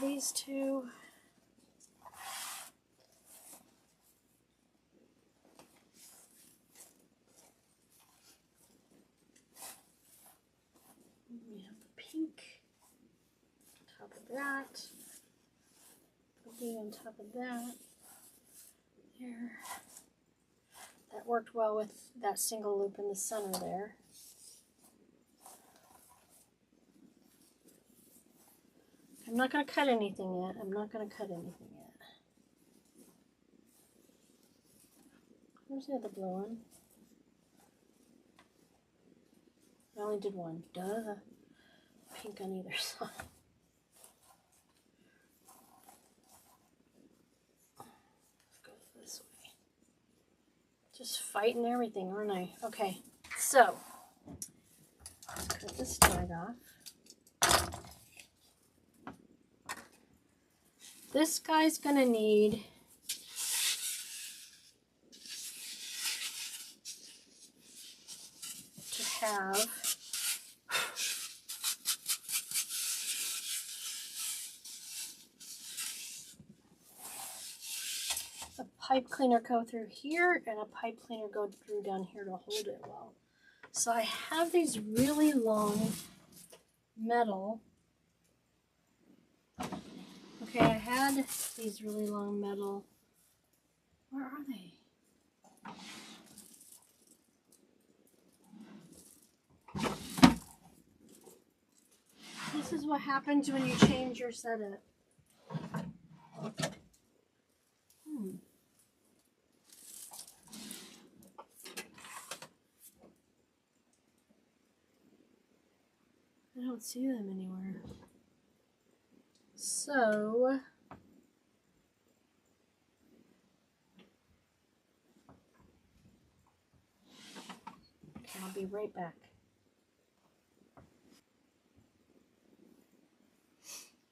these two. We have the pink on top of that. Blue on top of that. There. That worked well with that single loop in the center there. I'm not going to cut anything yet. Where's the other blue one? I only did one. Duh. Pink on either side. Just fighting everything, aren't I? Okay, so let's cut this tag off. This guy's gonna need to have a pipe cleaner go through here and a pipe cleaner go through down here to hold it well. So I have these really long metal. Okay, I had these really long metal. Where are they? This is what happens when you change your setup. I don't see them anywhere. So okay, I'll be right back.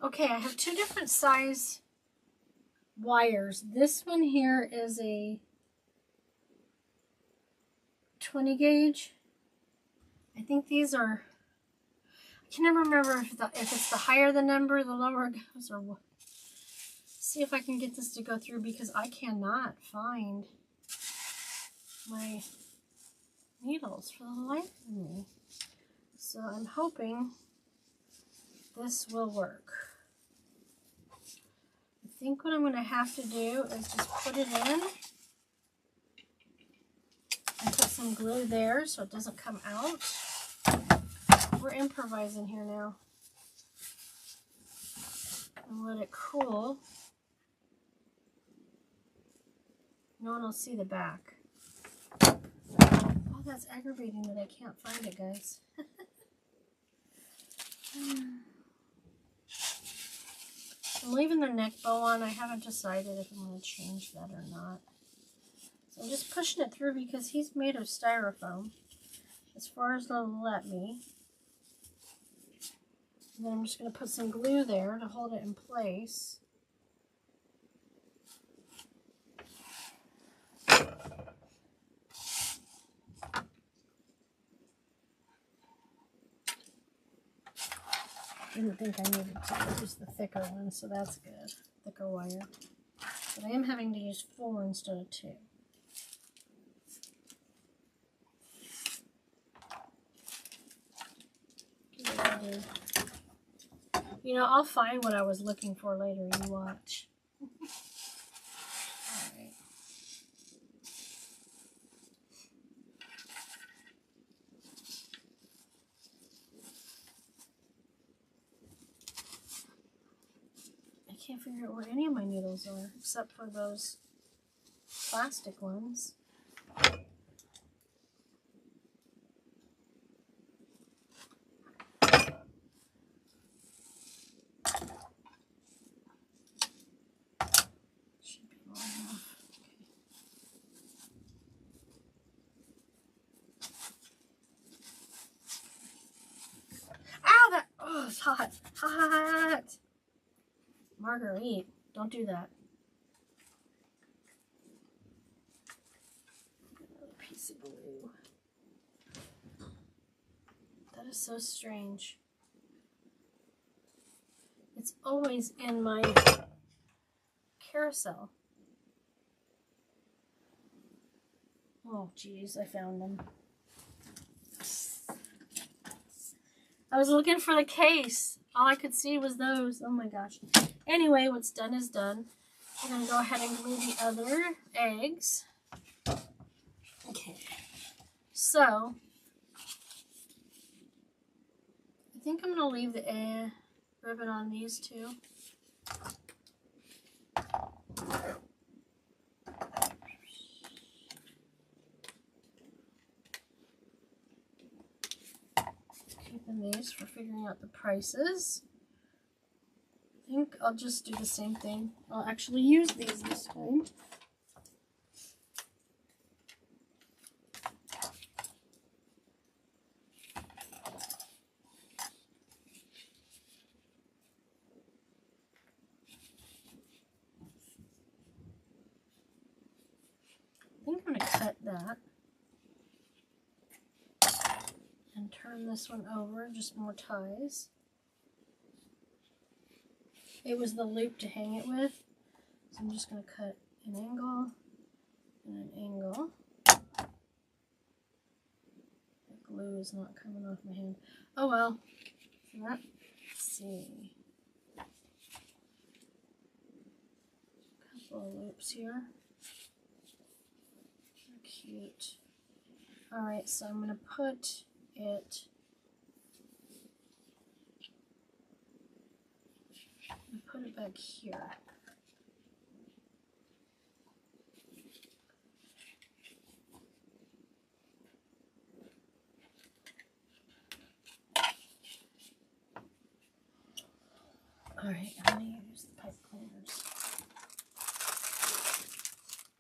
Okay, I have two different size wires. This one here is a 20 gauge. I think these are, I can never remember if it's the higher the number, the lower it goes, or what. See if I can get this to go through because I cannot find my needles for the life of me. So I'm hoping this will work. I think what I'm going to have to do is just put it in and put some glue there so it doesn't come out. We're improvising here now. And let it cool. No one will see the back. Oh, that's aggravating that I can't find it, guys. I'm leaving the neck bow on. I haven't decided if I'm going to change that or not. So I'm just pushing it through because he's made of styrofoam, as far as they'll let me. And then I'm just going to put some glue there to hold it in place. Didn't think I needed to use the thicker one, so that's good. Thicker wire. But I am having to use 4 instead of 2. You know, I'll find what I was looking for later. You watch. Alright. I can't figure out where any of my needles are, except for those plastic ones. It's hot. Hot. Marguerite, don't do that. Another piece of glue. That is so strange. It's always in my carousel. Oh, geez, I found them. I was looking for the case. All I could see was those. Oh my gosh. Anyway, what's done is done. We're going to go ahead and glue the other eggs. Okay. So, I think I'm going to leave the ribbon on these two. These for figuring out the prices. I think I'll just do the same thing. I'll actually use these this time. cut that. And turn this one over, just more ties. It was the loop to hang it with, so I'm just going to cut an angle and an angle. The glue is not coming off my hand. Oh well. So let's see. A couple of loops here. They're cute. Alright, so I'm going to put it. Put it back here. Alright, I'm going to use the pipe cleaners.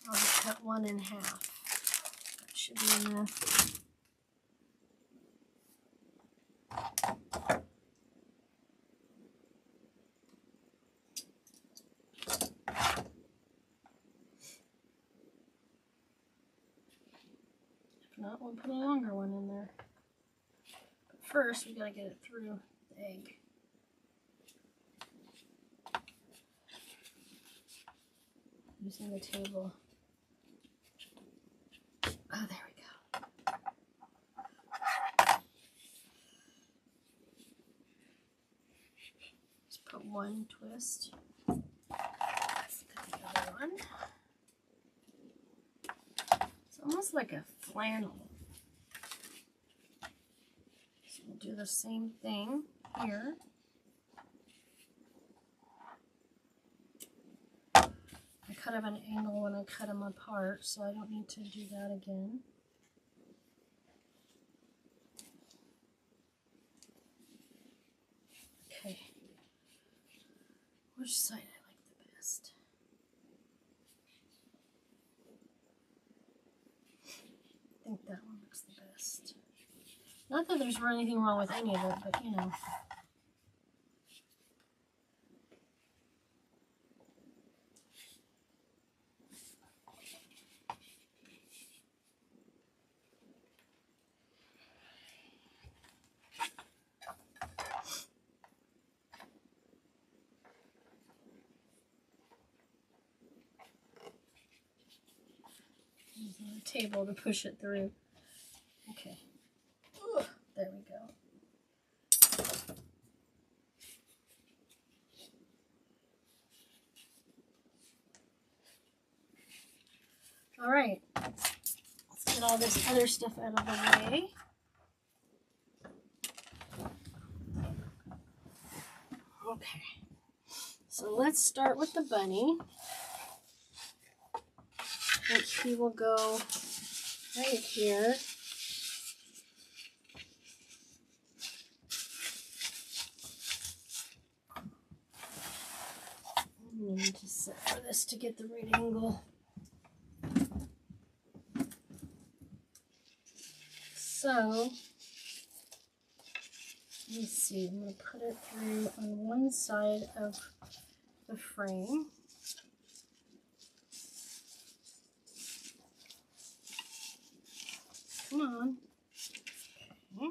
I'll just cut one in half. That should be enough. If not, we'll put a longer one in there. But first, we got to get it through the egg. Using the table. Oh, there we go. Just put one twist. Let's look at the other one. It's almost like a flannel. So we'll do the same thing here. I cut them at an angle when I cut them apart, so I don't need to do that again. Okay. Which side I like the best? I think that one looks the best. Not that there's anything wrong with any of it, but you know. Using the table to push it through. Okay. Ooh, there we go. All right. Let's get all this other stuff out of the way. Okay. So let's start with the bunny. I think he will go right here. I need to set for this to get the right angle. So, let me see, I'm going to put it through on one side of the frame. Come on. Okay.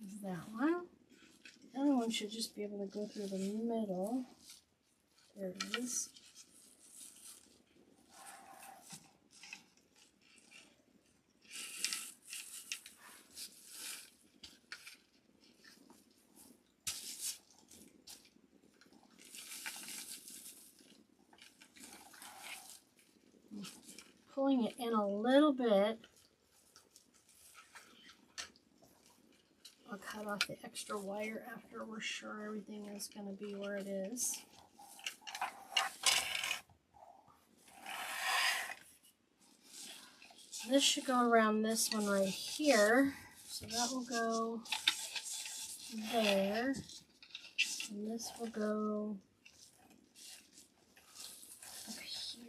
There's that one. The other one should just be able to go through the middle. There it is. Pulling it in a little bit. I'll cut off the extra wire after we're sure everything is going to be where it is. This should go around this one right here. So that will go there. And this will go up here.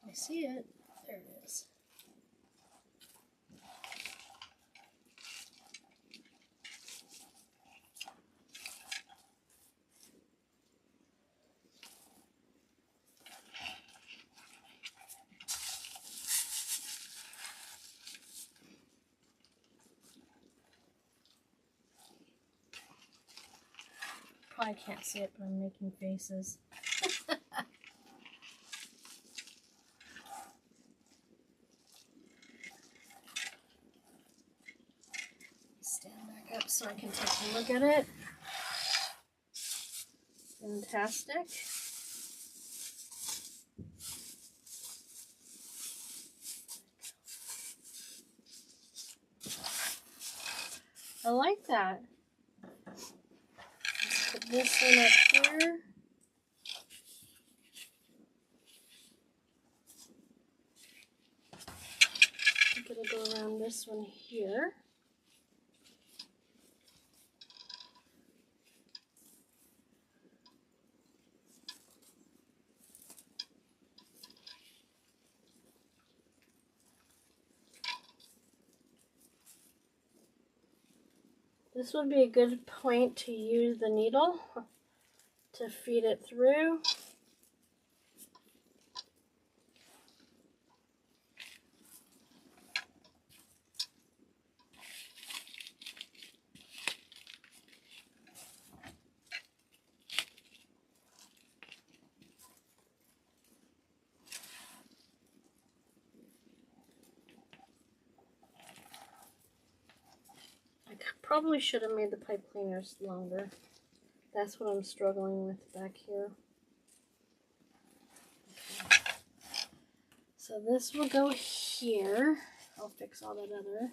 I see it. There it is. I can't see it, but I'm making faces. Stand back up so I can take a look at it. Fantastic. I like that. Let's put this one up here. I'm going to go around this one here. This would be a good point to use the needle to feed it through. Probably should have made the pipe cleaners longer. That's what I'm struggling with back here. Okay. So this will go here. I'll fix all that other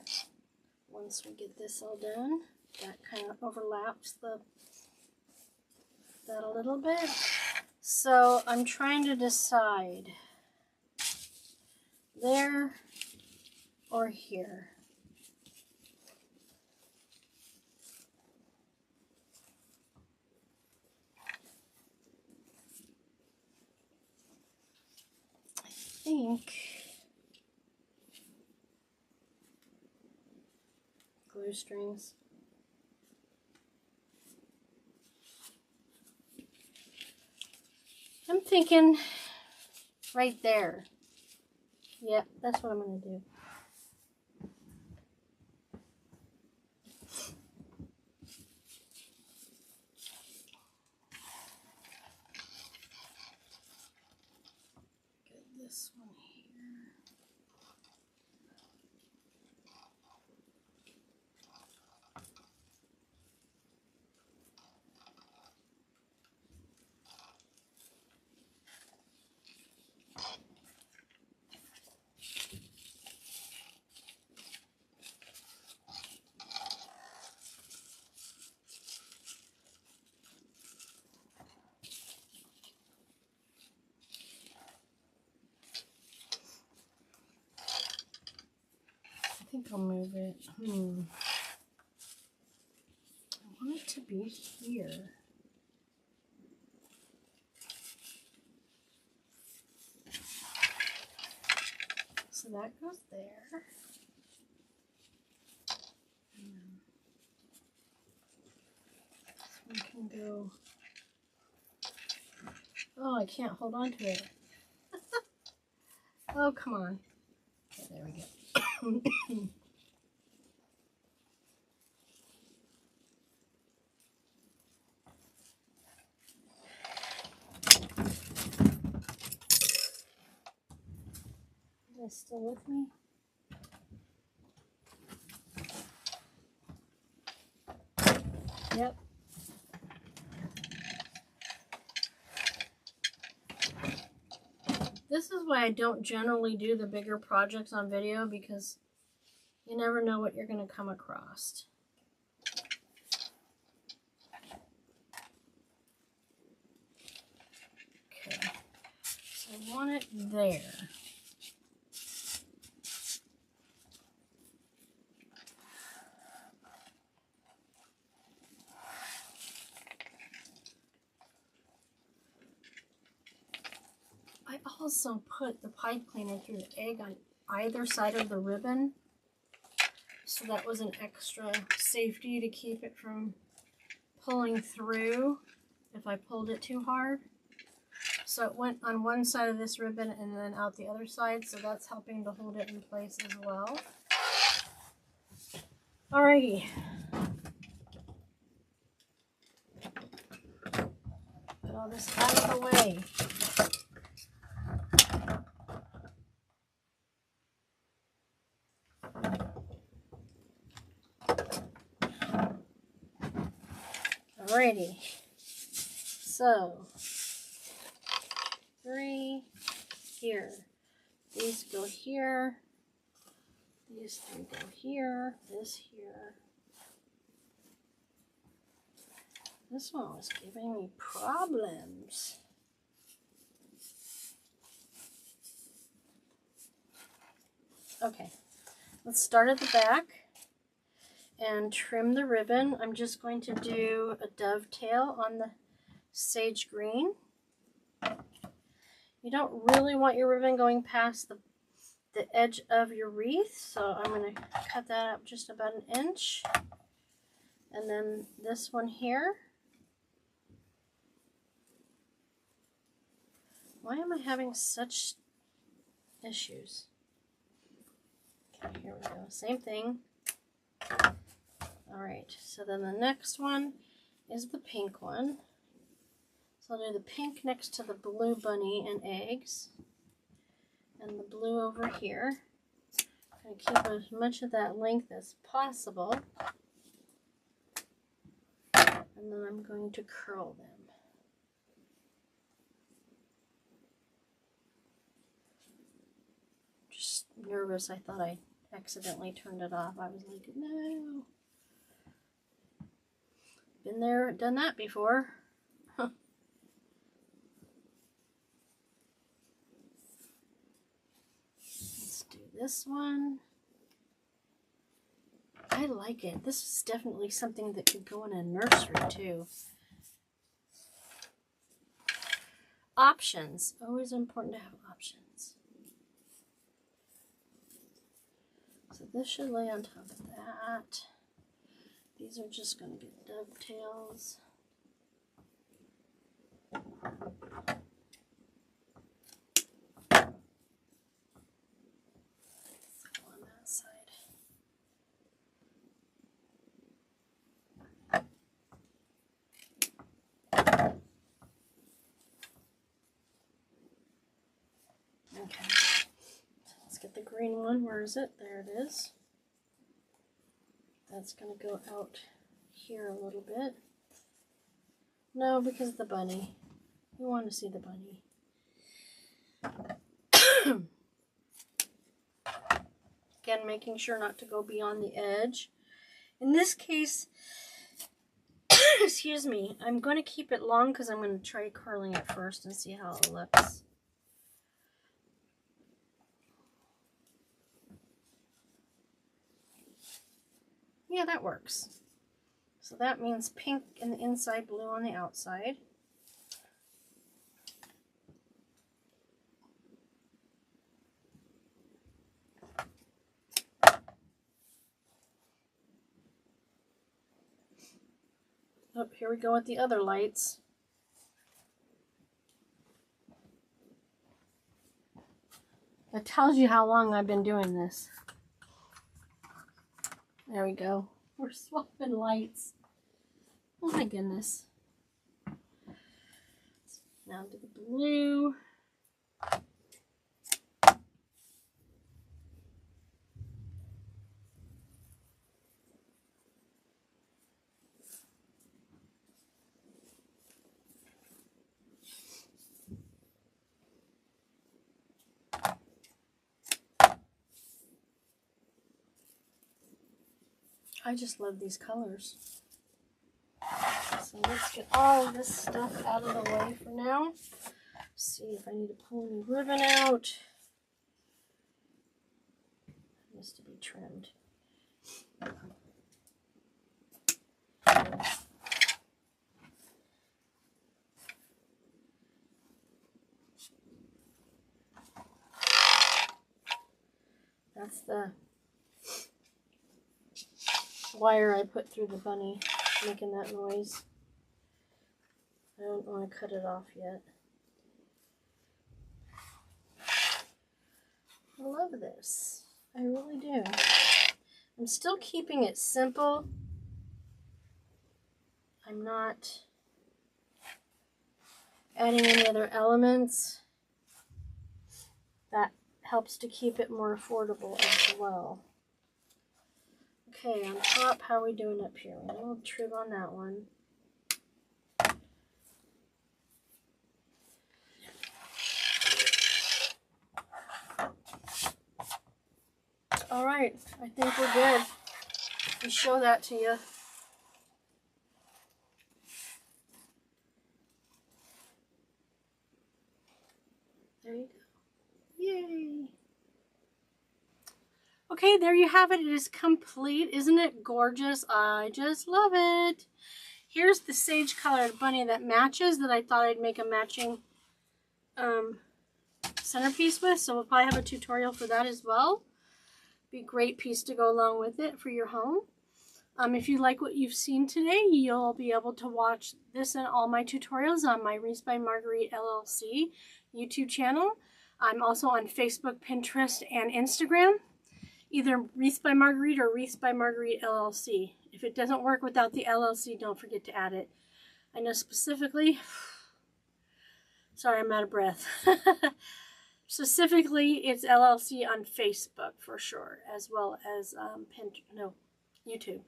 once we get this all done. That kind of overlaps that a little bit. So I'm trying to decide there or here. I think glue strings. I'm thinking right there. Yeah, that's what I'm going to do. Get this one here. I think I'll move it. I want it to be here. So that goes there. This one can go. Oh, I can't hold on to it. Oh, come on. Okay, there we go. You guys still with me? Yep. This is why I don't generally do the bigger projects on video, because you never know what you're going to come across. Okay, so I want it there. I also put the pipe cleaner through the egg on either side of the ribbon, so that was an extra safety to keep it from pulling through if I pulled it too hard. So it went on one side of this ribbon and then out the other side, so that's helping to hold it in place as well. Alrighty. this out of the way. Alrighty, so 3 here, these go here, these 3 go here, this here. This one was giving me problems. Okay, let's start at the back and trim the ribbon. I'm just going to do a dovetail on the sage green. You don't really want your ribbon going past the edge of your wreath, so I'm going to cut that up just about 1 inch. And then this one here. Why am I having such issues? Okay, here we go. Same thing. Alright, so then the next one is the pink one. So I'll do the pink next to the blue bunny and eggs. And the blue over here. I'm going to keep as much of that length as possible. And then I'm going to curl them. Just nervous. I thought I accidentally turned it off. I was like, no. Been there, done that before. Let's do this one. I like it. This is definitely something that could go in a nursery too. Options. Always important to have options. So this should lay on top of that. These are just going to be dovetails. Let's go on that side. Okay, so let's get the green one. Where is it? There it is. That's going to go out here a little bit. No, because of the bunny. We want to see the bunny. Again, making sure not to go beyond the edge. In this case, excuse me, I'm going to keep it long because I'm going to try curling it first and see how it looks. Yeah, that works. So that means pink in the inside, blue on the outside. Oh, here we go with the other lights. It tells you how long I've been doing this. There we go. We're swapping lights. Oh my goodness. Now to the blue. I just love these colors. So let's get all of this stuff out of the way for now. See if I need to pull any ribbon out. It needs to be trimmed. That's the wire I put through the bunny, making that noise. I don't want to cut it off yet. I love this. I really do. I'm still keeping it simple. I'm not adding any other elements. That helps to keep it more affordable as well. Okay, on top, how are we doing up here? A little trim on that one. All right, I think we're good. Let me show that to you. There you go. Yay! Okay, there you have it. It is complete. Isn't it gorgeous? I just love it. Here's the sage colored bunny that matches, that I thought I'd make a matching centerpiece with. So we'll probably have a tutorial for that as well. Be a great piece to go along with it for your home. If you like what you've seen today, you'll be able to watch this and all my tutorials on my Wreaths by Marguerite LLC YouTube channel. I'm also on Facebook, Pinterest, and Instagram. Either Wreaths by Marguerite or Wreaths by Marguerite LLC. If it doesn't work without the LLC, don't forget to add it. I know specifically, sorry, I'm out of breath. Specifically, it's LLC on Facebook for sure, as well as YouTube.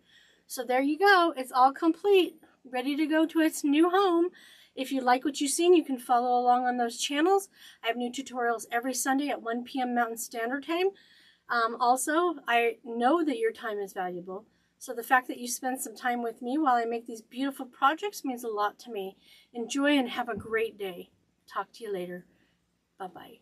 So there you go. It's all complete, ready to go to its new home. If you like what you've seen, you can follow along on those channels. I have new tutorials every Sunday at 1 p.m. Mountain Standard Time. Also, I know that your time is valuable. So the fact that you spend some time with me while I make these beautiful projects means a lot to me. Enjoy and have a great day. Talk to you later. Bye-bye.